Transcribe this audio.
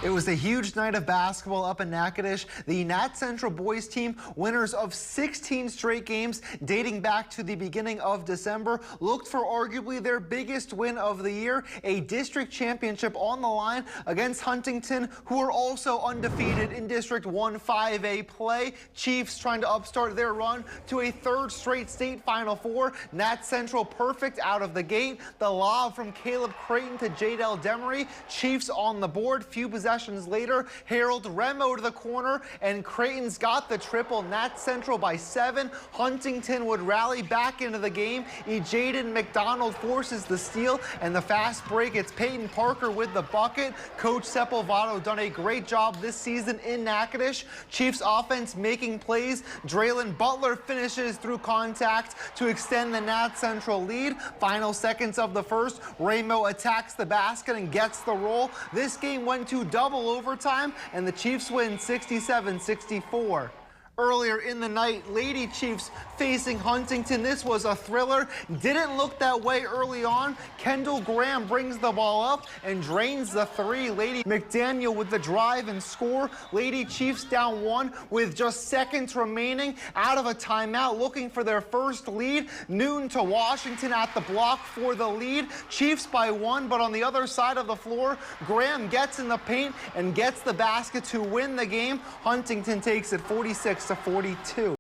It was a huge night of basketball up in Natchitoches. The Nat Central boys team, winners of 16 straight games dating back to the beginning of December, looked for arguably their biggest win of the year, a district championship on the line against Huntington, who are also undefeated in District 1 5A play. Chiefs trying to upstart their run to a third straight state Final Four. Nat Central perfect out of the gate. The lob from Caleb Creighton to Jadel Demery. Chiefs on the board. Few possessions later, Harold Remo to the corner, and Creighton's got the triple. Nat Central by 7. Huntington would rally back into the game. Jaden McDonald forces the steal, and the fast break. It's Peyton Parker with the bucket. Coach Sepulvado done a great job this season in Natchitoches. Chiefs offense making plays. Draylon Butler finishes through contact to extend the Nat Central lead. Final seconds of the first, Remo attacks the basket and gets the roll. This game went to double overtime, and the Chiefs win 67-64. Earlier in the night, Lady Chiefs facing Huntington. This was a thriller. Didn't look that way early on. Kendall Graham brings the ball up and drains the three. Lady McDaniel with the drive and score. Lady Chiefs down 1 with just seconds remaining out of a timeout, looking for their first lead. Newton to Washington at the block for the lead. Chiefs by 1, but on the other side of the floor, Graham gets in the paint and gets the basket to win the game. Huntington takes it 46-42.